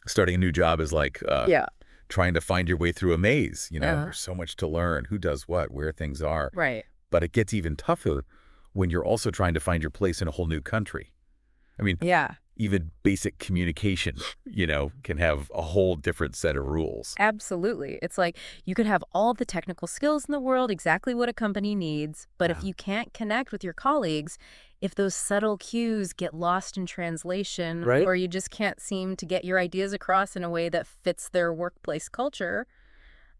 Starting a new job is like Yeah. trying to find your way through a maze. Uh-huh. There's so much to learn, who does what, where things are. Right. But it gets even tougher when you're also trying to find your place in a whole new country. I mean, Yeah. even basic communication, can have a whole different set of rules. Absolutely. It's like you could have all the technical skills in the world, exactly what a company needs, but if Yeah. you can't connect with your colleagues, if those subtle cues get lost in translation, Right. or you just can't seem to get your ideas across in a way that fits their workplace culture,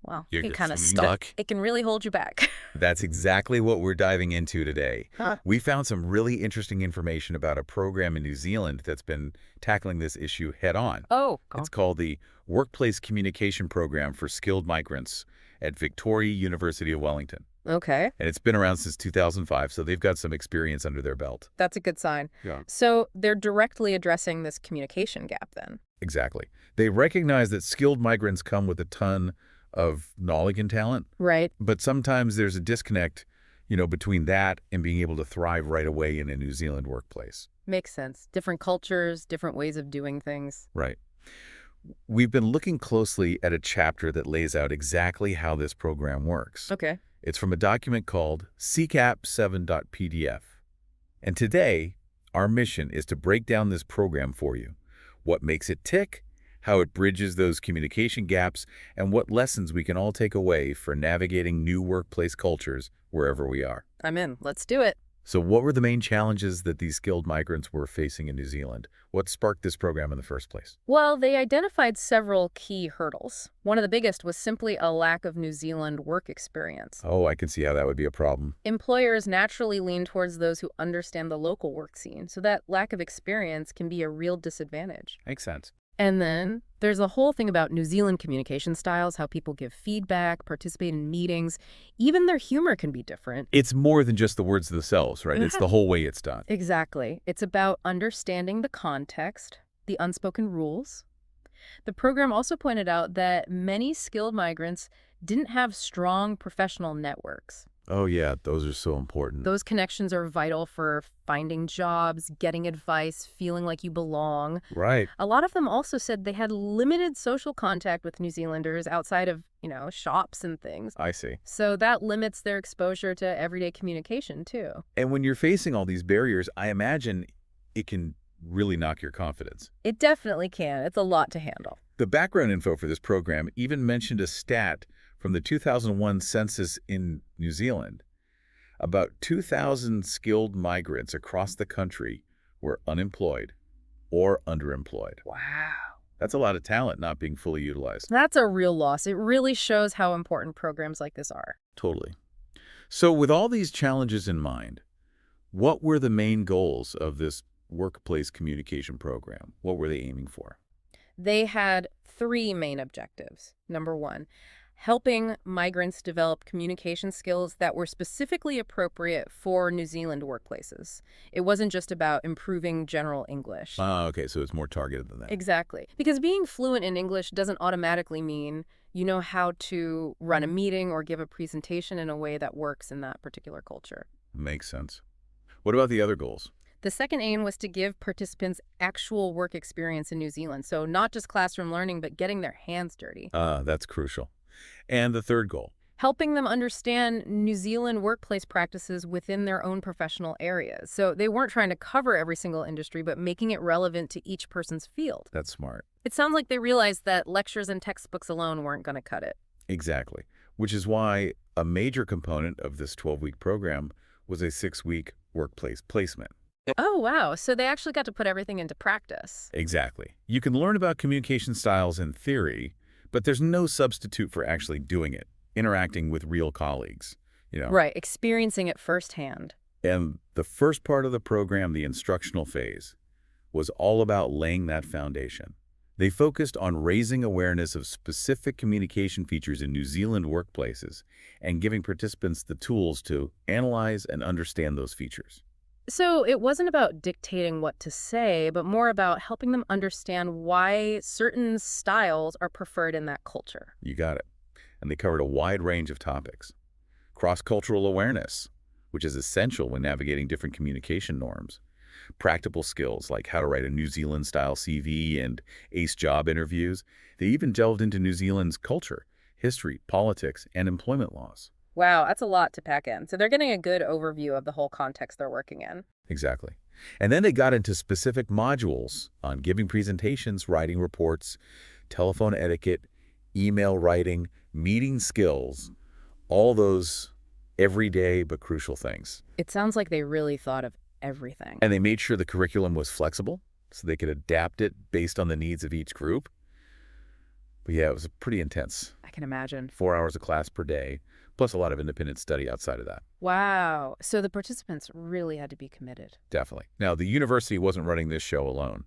well, You're you just kind of stuck. It can really hold you back. That's exactly what we're diving into today. Huh. We found some really interesting information about a program in New Zealand that's been tackling this issue head on. Oh, It's called the Workplace Communication Program for Skilled Migrants at Victoria University of Wellington. okay. And it's been around since 2005, so they've got some experience under their belt. That's a good sign. Yeah. So they're directly addressing this communication gap then. Exactly. They recognize that skilled migrants come with a ton of knowledge and talent, Right. but sometimes there's a disconnect, between that and being able to thrive right away in a New Zealand workplace. Makes sense. Different cultures, different ways of doing things. Right. We've been looking closely at a chapter that lays out exactly how this program works. Okay. It's from a document called CCAP7.pdf. And today, our mission is to break down this program for you. What makes it tick, how it bridges those communication gaps, and what lessons we can all take away for navigating new workplace cultures wherever we are. I'm in. Let's do it. So what were the main challenges that these skilled migrants were facing in New Zealand? What sparked this program in the first place? Well, they identified several key hurdles. One of the biggest was simply a lack of New Zealand work experience. Oh, I can see how that would be a problem. Employers naturally lean towards those who understand the local work scene, so that lack of experience can be a real disadvantage. Makes sense. And then there's a whole thing about New Zealand communication styles, how people give feedback, participate in meetings. Even their humor can be different. It's more than just the words themselves, right? It's the whole way it's done. Exactly. It's about understanding the context, the unspoken rules. The program also pointed out that many skilled migrants didn't have strong professional networks. Oh, yeah, those are so important. Those connections are vital for finding jobs, getting advice, feeling like you belong. Right. A lot of them also said they had limited social contact with New Zealanders outside of, shops and things. I see. So that limits their exposure to everyday communication, too. And when you're facing all these barriers, I imagine it can really knock your confidence. It definitely can. It's a lot to handle. The background info for this program even mentioned a stat from the 2001 census in New Zealand. About 2,000 skilled migrants across the country were unemployed or underemployed. Wow. That's a lot of talent not being fully utilized. That's a real loss. It really shows how important programs like this are. Totally. So with all these challenges in mind, what were the main goals of this workplace communication program? What were they aiming for? They had 3 main objectives. Number 1, helping migrants develop communication skills that were specifically appropriate for New Zealand workplaces. It wasn't just about improving general English. Okay, so it's more targeted than that. Exactly. Because being fluent in English doesn't automatically mean you know how to run a meeting or give a presentation in a way that works in that particular culture. Makes sense. What about the other goals? The second aim was to give participants actual work experience in New Zealand. So not just classroom learning, but getting their hands dirty. That's crucial. And the third goal? Helping them understand New Zealand workplace practices within their own professional areas. So they weren't trying to cover every single industry, but making it relevant to each person's field. That's smart. It sounds like they realized that lectures and textbooks alone weren't going to cut it. Exactly. Which is why a major component of this 12-week program was a 6-week workplace placement. Oh, wow. So they actually got to put everything into practice. Exactly. You can learn about communication styles in theory, but there's no substitute for actually doing it, interacting with real colleagues, Right, experiencing it firsthand. And the first part of the program, the instructional phase, was all about laying that foundation. They focused on raising awareness of specific communication features in New Zealand workplaces and giving participants the tools to analyze and understand those features. So it wasn't about dictating what to say, but more about helping them understand why certain styles are preferred in that culture. You got it. And they covered a wide range of topics. Cross-cultural awareness, which is essential when navigating different communication norms. Practical skills like how to write a New Zealand-style CV and ace job interviews. They even delved into New Zealand's culture, history, politics, and employment laws. Wow, that's a lot to pack in. So they're getting a good overview of the whole context they're working in. Exactly. And then they got into specific modules on giving presentations, writing reports, telephone etiquette, email writing, meeting skills, all those everyday but crucial things. It sounds like they really thought of everything. And they made sure the curriculum was flexible so they could adapt it based on the needs of each group. But yeah, it was pretty intense. I can imagine. 4 hours of class per day, plus a lot of independent study outside of that. Wow. So the participants really had to be committed. Definitely. Now, the university wasn't running this show alone.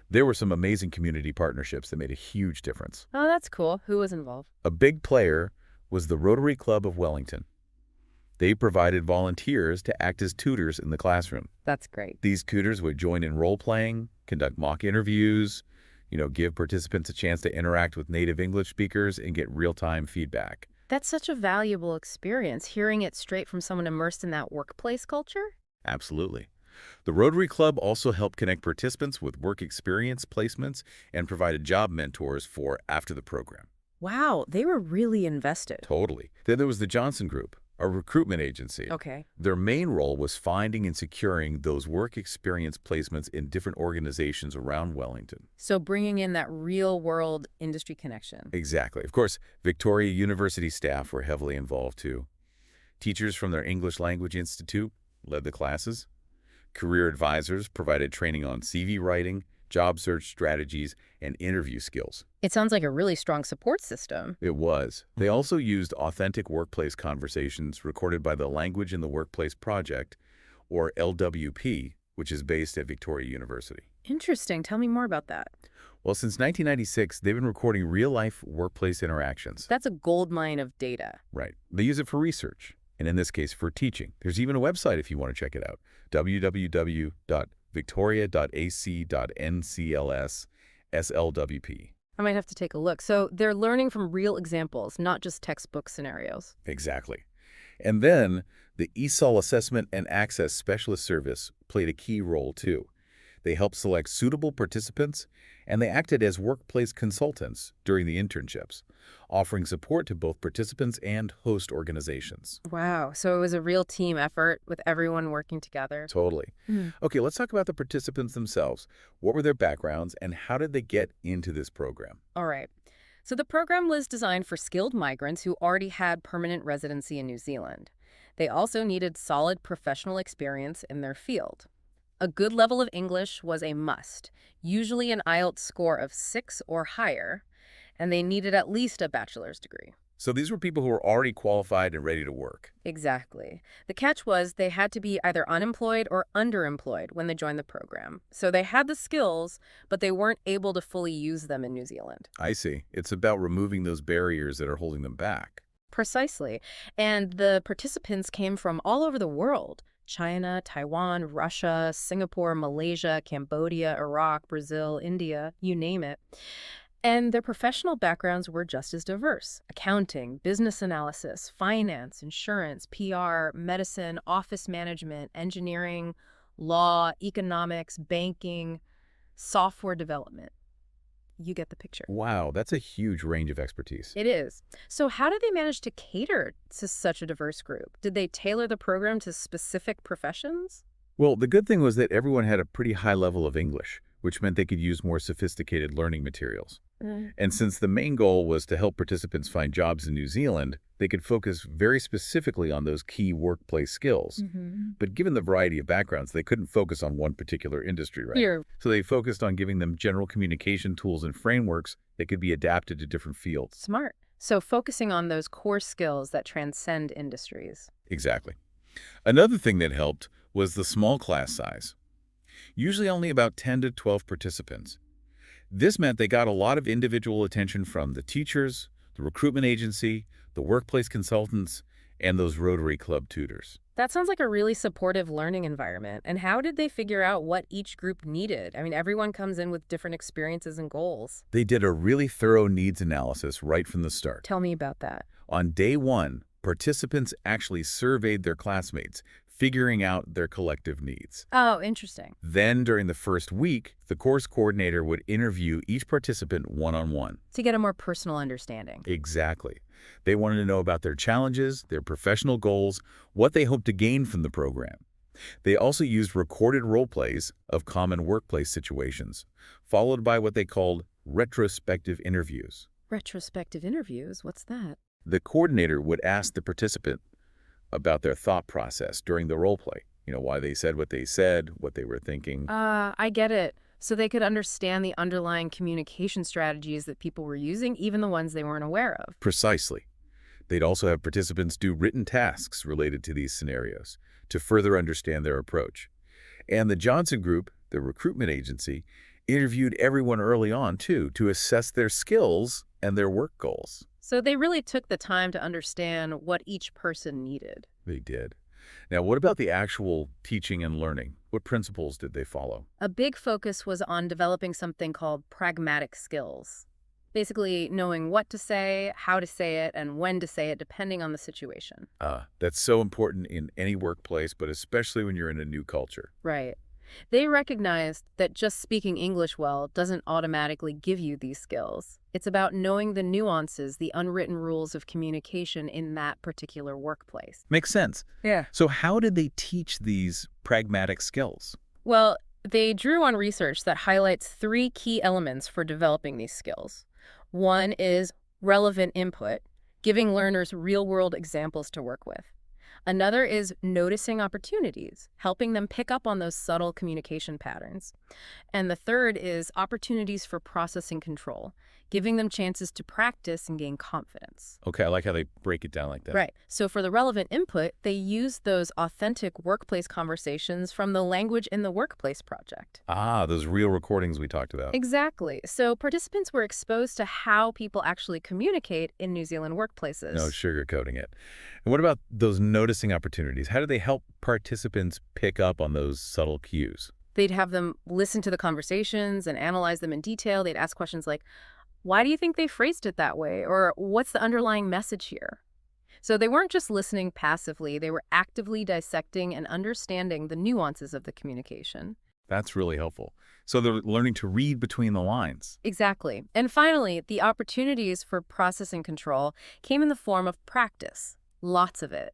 There were some amazing community partnerships that made a huge difference. Oh, that's cool. Who was involved? A big player was the Rotary Club of Wellington. They provided volunteers to act as tutors in the classroom. That's great. These tutors would join in role-playing, conduct mock interviews, give participants a chance to interact with native English speakers and get real-time feedback. That's such a valuable experience, hearing it straight from someone immersed in that workplace culture. Absolutely. The Rotary Club also helped connect participants with work experience placements and provided job mentors for after the program. Wow, they were really invested. Totally. Then there was the Johnson Group, a recruitment agency. Okay. Their main role was finding and securing those work experience placements in different organizations around Wellington. So bringing in that real-world industry connection. Exactly. Of course, Victoria University staff were heavily involved too. Teachers from their English Language Institute led the classes. Career advisors provided training on CV writing, job search strategies, and interview skills. It sounds like a really strong support system. It was. They also used authentic workplace conversations recorded by the Language in the Workplace Project, or LWP, which is based at Victoria University. Interesting. Tell me more about that. Well, since 1996, they've been recording real-life workplace interactions. That's a goldmine of data. Right. They use it for research, and in this case, for teaching. There's even a website if you want to check it out, www.victoria.ac.ncls/SLWP. I might have to take a look. So they're learning from real examples, not just textbook scenarios. Exactly. And then the ESOL Assessment and Access Specialist Service played a key role too. They helped select suitable participants, and they acted as workplace consultants during the internships, offering support to both participants and host organizations. Wow. So it was a real team effort with everyone working together. Totally. Okay, let's talk about the participants themselves. What were their backgrounds, and how did they get into this program? All right. So the program was designed for skilled migrants who already had permanent residency in New Zealand. They also needed solid professional experience in their field. A good level of English was a must, usually an IELTS score of 6 or higher, and they needed at least a bachelor's degree. So these were people who were already qualified and ready to work. Exactly. The catch was they had to be either unemployed or underemployed when they joined the program. So they had the skills, but they weren't able to fully use them in New Zealand. I see. It's about removing those barriers that are holding them back. Precisely. And the participants came from all over the world. China, Taiwan, Russia, Singapore, Malaysia, Cambodia, Iraq, Brazil, India, you name it. And their professional backgrounds were just as diverse. Accounting, business analysis, finance, insurance, PR, medicine, office management, engineering, law, economics, banking, software development. You get the picture. Wow, that's a huge range of expertise. It is. So how did they manage to cater to such a diverse group? Did they tailor the program to specific professions? Well, the good thing was that everyone had a pretty high level of English, which meant they could use more sophisticated learning materials. And since the main goal was to help participants find jobs in New Zealand, they could focus very specifically on those key workplace skills. But given the variety of backgrounds, they couldn't focus on one particular industry, right? Here. So they focused on giving them general communication tools and frameworks that could be adapted to different fields. Smart. So focusing on those core skills that transcend industries. Exactly. Another thing that helped was the small class size. Usually only about 10 to 12 participants. This meant they got a lot of individual attention from the teachers, the recruitment agency, the workplace consultants, and those Rotary Club tutors. That sounds like a really supportive learning environment. And how did they figure out what each group needed? I mean, everyone comes in with different experiences and goals. They did a really thorough needs analysis right from the start. Tell me about that. On day one, participants actually surveyed their classmates, figuring out their collective needs. Oh, interesting. Then, during the first week, the course coordinator would interview each participant one-on-one. To get a more personal understanding. Exactly. They wanted to know about their challenges, their professional goals, what they hoped to gain from the program. They also used recorded role plays of common workplace situations, followed by what they called retrospective interviews. Retrospective interviews? What's that? The coordinator would ask the participant about their thought process during the role play. Why they said, what they were thinking. I get it. So they could understand the underlying communication strategies that people were using, even the ones they weren't aware of. Precisely. They'd also have participants do written tasks related to these scenarios to further understand their approach. And the Johnson Group, the recruitment agency, interviewed everyone early on, too, to assess their skills and their work goals. So they really took the time to understand what each person needed. They did. Now, what about the actual teaching and learning? What principles did they follow? A big focus was on developing something called pragmatic skills. Basically, knowing what to say, how to say it, and when to say it, depending on the situation. That's so important in any workplace, but especially when you're in a new culture. Right. They recognized that just speaking English well doesn't automatically give you these skills. It's about knowing the nuances, the unwritten rules of communication in that particular workplace. Makes sense. Yeah. So how did they teach these pragmatic skills? Well, they drew on research that highlights 3 key elements for developing these skills. One is relevant input, giving learners real-world examples to work with. Another is noticing opportunities, helping them pick up on those subtle communication patterns. And the third is opportunities for processing control, giving them chances to practice and gain confidence. Okay, I like how they break it down like that. Right. So for the relevant input, they use those authentic workplace conversations from the Language in the Workplace project. Those real recordings we talked about. Exactly. So participants were exposed to how people actually communicate in New Zealand workplaces. No sugarcoating it. And what about those noticing opportunities? How do they help participants pick up on those subtle cues? They'd have them listen to the conversations and analyze them in detail. They'd ask questions like, why do you think they phrased it that way? Or what's the underlying message here? So they weren't just listening passively. They were actively dissecting and understanding the nuances of the communication. That's really helpful. So they're learning to read between the lines. Exactly. And finally, the opportunities for processing control came in the form of practice. Lots of it.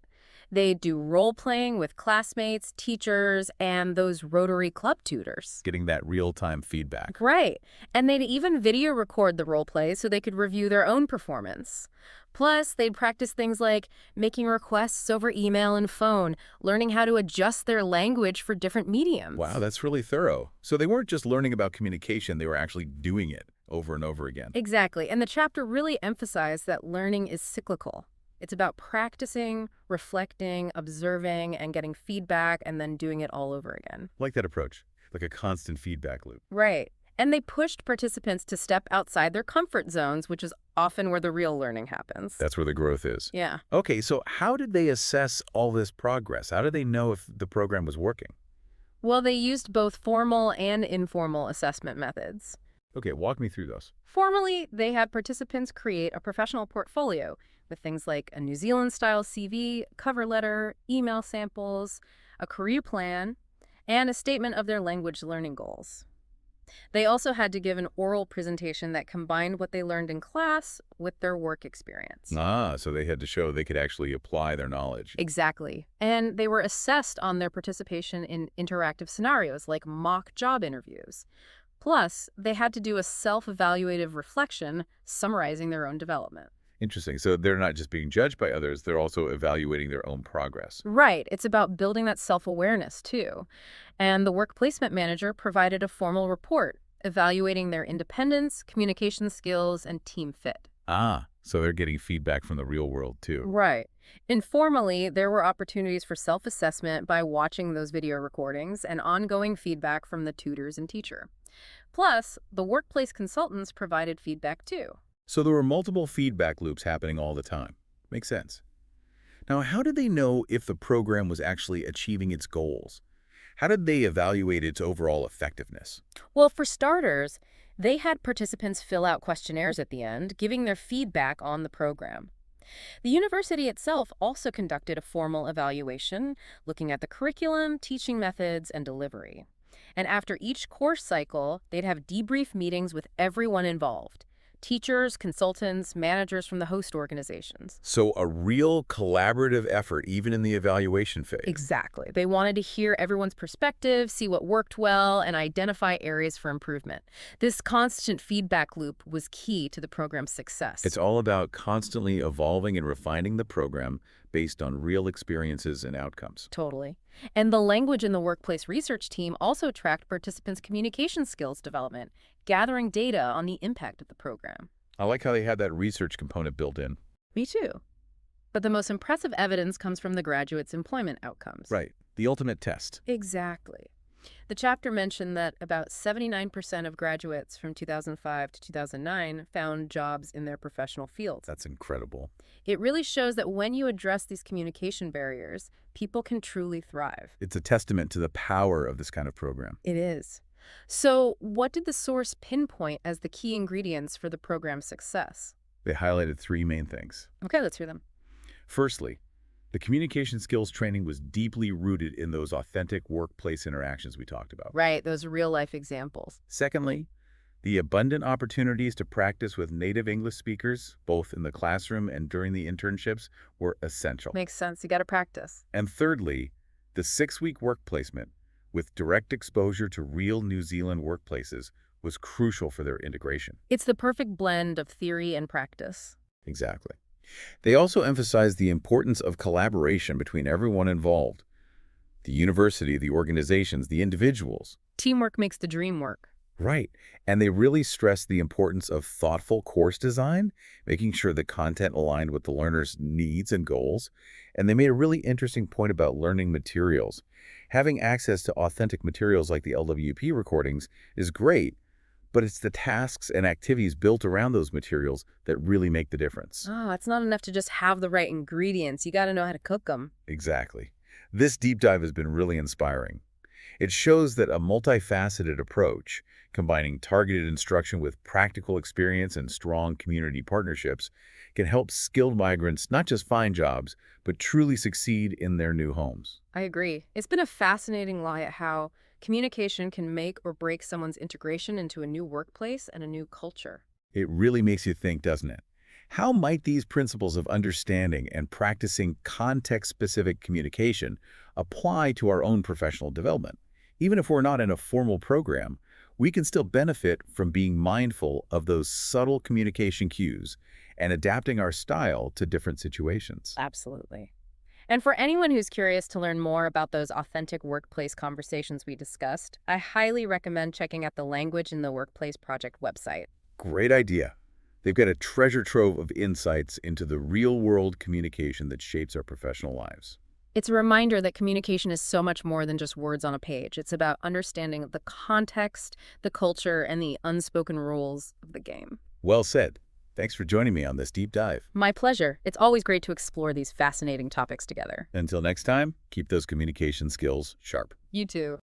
They do role-playing with classmates, teachers, and those Rotary Club tutors. Getting that real-time feedback. Right. And they'd even video record the role plays so they could review their own performance. Plus, they'd practice things like making requests over email and phone, learning how to adjust their language for different mediums. Wow, that's really thorough. So they weren't just learning about communication, they were actually doing it over and over again. Exactly. And the chapter really emphasized that learning is cyclical. It's about practicing, reflecting, observing, and getting feedback, and then doing it all over again. I like that approach, like a constant feedback loop. Right. And they pushed participants to step outside their comfort zones, which is often where the real learning happens. That's where the growth is. Yeah. Okay, so how did they assess all this progress? How did they know if the program was working? Well, they used both formal and informal assessment methods. Okay, walk me through those. Formally, they had participants create a professional portfolio with things like a New Zealand-style CV, cover letter, email samples, a career plan, and a statement of their language learning goals. They also had to give an oral presentation that combined what they learned in class with their work experience. So they had to show they could actually apply their knowledge. Exactly. And they were assessed on their participation in interactive scenarios like mock job interviews. Plus, they had to do a self-evaluative reflection summarizing their own development. Interesting. So they're not just being judged by others, they're also evaluating their own progress. Right. It's about building that self-awareness, too. And the work placement manager provided a formal report evaluating their independence, communication skills, and team fit. So they're getting feedback from the real world, too. Right. Informally, there were opportunities for self-assessment by watching those video recordings and ongoing feedback from the tutors and teacher. Plus, the workplace consultants provided feedback, too. So there were multiple feedback loops happening all the time. Makes sense. Now, how did they know if the program was actually achieving its goals? How did they evaluate its overall effectiveness? Well, for starters, they had participants fill out questionnaires at the end, giving their feedback on the program. The university itself also conducted a formal evaluation, looking at the curriculum, teaching methods, and delivery. And after each course cycle, they'd have debrief meetings with everyone involved: teachers, consultants, managers from the host organizations. So a real collaborative effort even in the evaluation phase. Exactly. They wanted to hear everyone's perspective, see what worked well, and identify areas for improvement. This constant feedback loop was key to the program's success. It's all about constantly evolving and refining the program based on real experiences and outcomes. Totally. And the language in the workplace research team also tracked participants' communication skills development, gathering data on the impact of the program. I like how they had that research component built in. Me too. But the most impressive evidence comes from the graduates' employment outcomes. Right. The ultimate test. Exactly. The chapter mentioned that about 79% of graduates from 2005 to 2009 found jobs in their professional fields. That's incredible. It really shows that when you address these communication barriers, people can truly thrive. It's a testament to the power of this kind of program. It is. So, what did the source pinpoint as the key ingredients for the program's success? They highlighted three main things. Okay, let's hear them. Firstly, the communication skills training was deeply rooted in those authentic workplace interactions we talked about. Right, those real-life examples. Secondly, the abundant opportunities to practice with native English speakers, both in the classroom and during the internships, were essential. Makes sense. You got to practice. And thirdly, the 6-week work placement with direct exposure to real New Zealand workplaces was crucial for their integration. It's the perfect blend of theory and practice. Exactly. They also emphasized the importance of collaboration between everyone involved: the university, the organizations, the individuals. Teamwork makes the dream work. Right. And they really stressed the importance of thoughtful course design, making sure the content aligned with the learner's needs and goals. And they made a really interesting point about learning materials. Having access to authentic materials like the LWP recordings is great, but it's the tasks and activities built around those materials that really make the difference. Oh, it's not enough to just have the right ingredients. You got to know how to cook them. Exactly. This deep dive has been really inspiring. It shows that a multifaceted approach, combining targeted instruction with practical experience and strong community partnerships, can help skilled migrants not just find jobs, but truly succeed in their new homes. I agree. It's been a fascinating look at how communication can make or break someone's integration into a new workplace and a new culture. It really makes you think, doesn't it? How might these principles of understanding and practicing context-specific communication apply to our own professional development? Even if we're not in a formal program, we can still benefit from being mindful of those subtle communication cues and adapting our style to different situations. Absolutely. And for anyone who's curious to learn more about those authentic workplace conversations we discussed, I highly recommend checking out the Language in the Workplace Project website. Great idea. They've got a treasure trove of insights into the real-world communication that shapes our professional lives. It's a reminder that communication is so much more than just words on a page. It's about understanding the context, the culture, and the unspoken rules of the game. Well said. Thanks for joining me on this deep dive. My pleasure. It's always great to explore these fascinating topics together. Until next time, keep those communication skills sharp. You too.